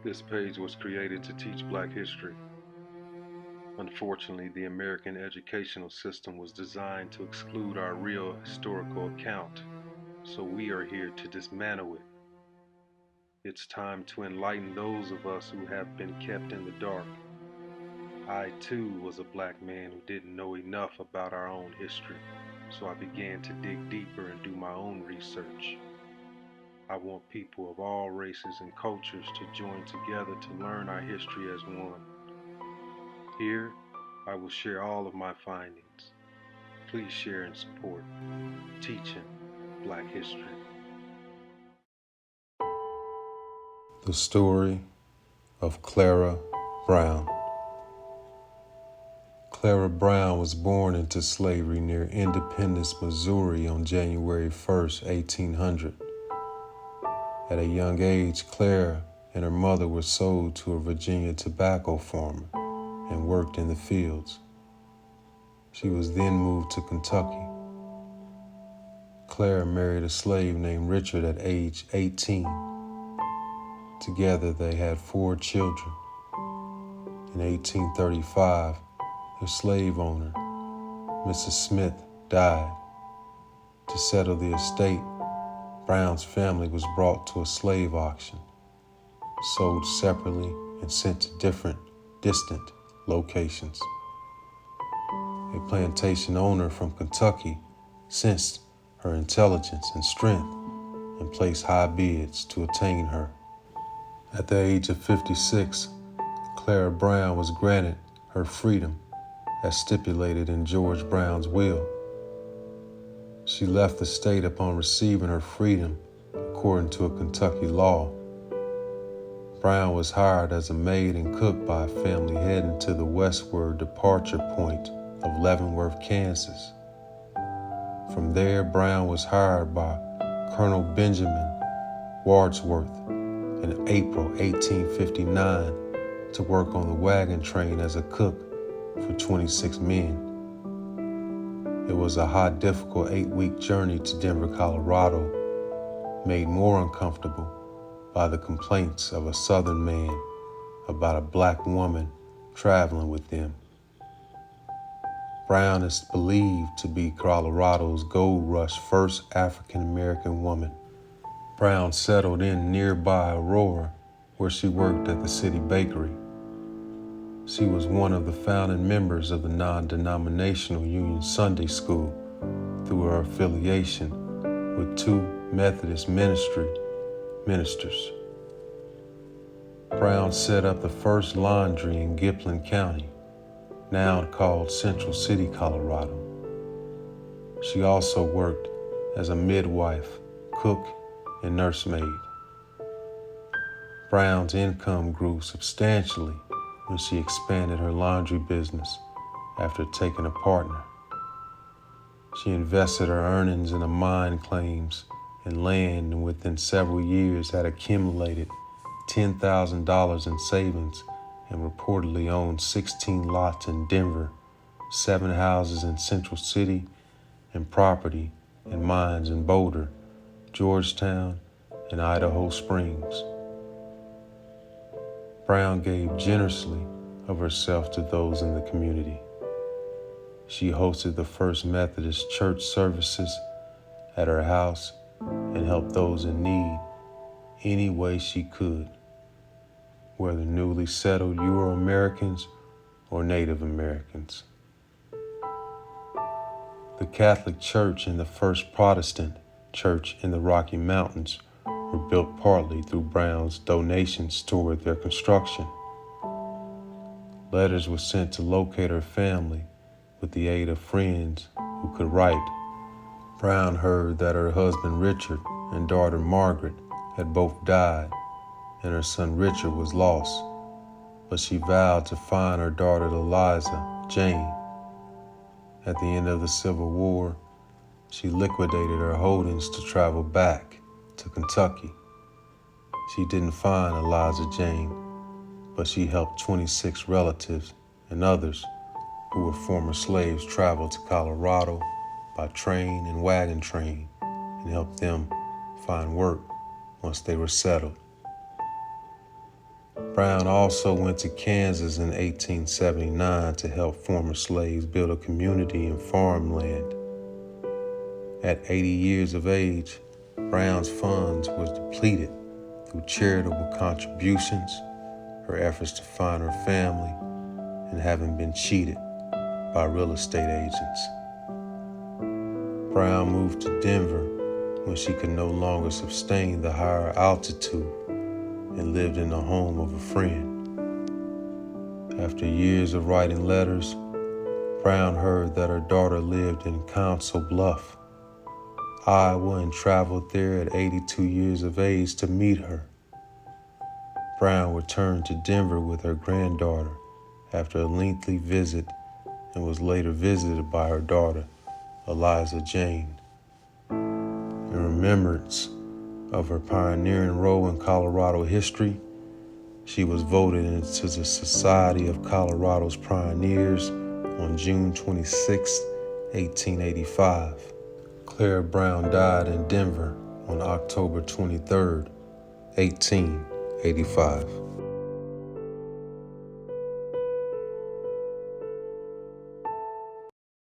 This page was created to teach Black history. Unfortunately, the American educational system was designed to exclude our real historical account, so we are here to dismantle it. It's time to enlighten those of us who have been kept in the dark. I too was a Black man who didn't know enough about our own history, so I began to dig deeper and do my own research. I want people of all races and cultures to join together to learn our history as one. Here, I will share all of my findings. Please share and support Teaching Black History. The story of Clara Brown. Clara Brown was born into slavery near Independence, Missouri on January 1st, 1800. At a young age, Clara and her mother were sold to a Virginia tobacco farmer and worked in the fields. She was then moved to Kentucky. Clara married a slave named Richard at age 18. Together they had 4 children. In 1835, their slave owner, Mrs. Smith, died. To settle the estate, Brown's family was brought to a slave auction, sold separately and sent to different, distant locations. A plantation owner from Kentucky sensed her intelligence and strength and placed high bids to attain her. At the age of 56, Clara Brown was granted her freedom as stipulated in George Brown's will. She left the state upon receiving her freedom according to a Kentucky law. Brown was hired as a maid and cook by a family heading to the westward departure point of Leavenworth, Kansas. From there, Brown was hired by Colonel Benjamin Wadsworth in April 1859 to work on the wagon train as a cook for 26 men. It was a high, difficult 8-week journey to Denver, Colorado, made more uncomfortable by the complaints of a Southern man about a Black woman traveling with them. Brown is believed to be Colorado's gold rush first African-American woman. Brown settled in nearby Aurora, where she worked at the city bakery. She was one of the founding members of the non-denominational Union Sunday School through her affiliation with 2 Methodist ministers. Brown set up the first laundry in Giplin County, now called Central City, Colorado. She also worked as a midwife, cook, and nursemaid. Brown's income grew substantially when she expanded her laundry business after taking a partner. She invested her earnings in mine claims and land, and within several years had accumulated $10,000 in savings and reportedly owned 16 lots in Denver, 7 houses in Central City, and property and mines in Boulder, Georgetown, and Idaho Springs. Brown gave generously of herself to those in the community. She hosted the first Methodist church services at her house and helped those in need any way she could, whether newly settled Euro-Americans or Native Americans. The Catholic Church and the first Protestant church in the Rocky Mountains were built partly through Brown's donations toward their construction. Letters were sent to locate her family with the aid of friends who could write. Brown heard that her husband Richard and daughter Margaret had both died and her son Richard was lost, but she vowed to find her daughter Eliza Jane. At the end of the Civil War, she liquidated her holdings to travel back to Kentucky. She didn't find Eliza Jane, but she helped 26 relatives and others who were former slaves travel to Colorado by train and wagon train and helped them find work once they were settled. Brown also went to Kansas in 1879 to help former slaves build a community in farmland. At 80 years of age, Brown's funds was depleted through charitable contributions, her efforts to find her family, and having been cheated by real estate agents. Brown moved to Denver when she could no longer sustain the higher altitude and lived in the home of a friend. After years of writing letters, Brown heard that her daughter lived in Council Bluff, Iowa, and traveled there at 82 years of age to meet her. Brown returned to Denver with her granddaughter after a lengthy visit and was later visited by her daughter, Eliza Jane. In remembrance of her pioneering role in Colorado history, she was voted into the Society of Colorado's Pioneers on June 26, 1885. Clara Brown died in Denver on October 23, 1885.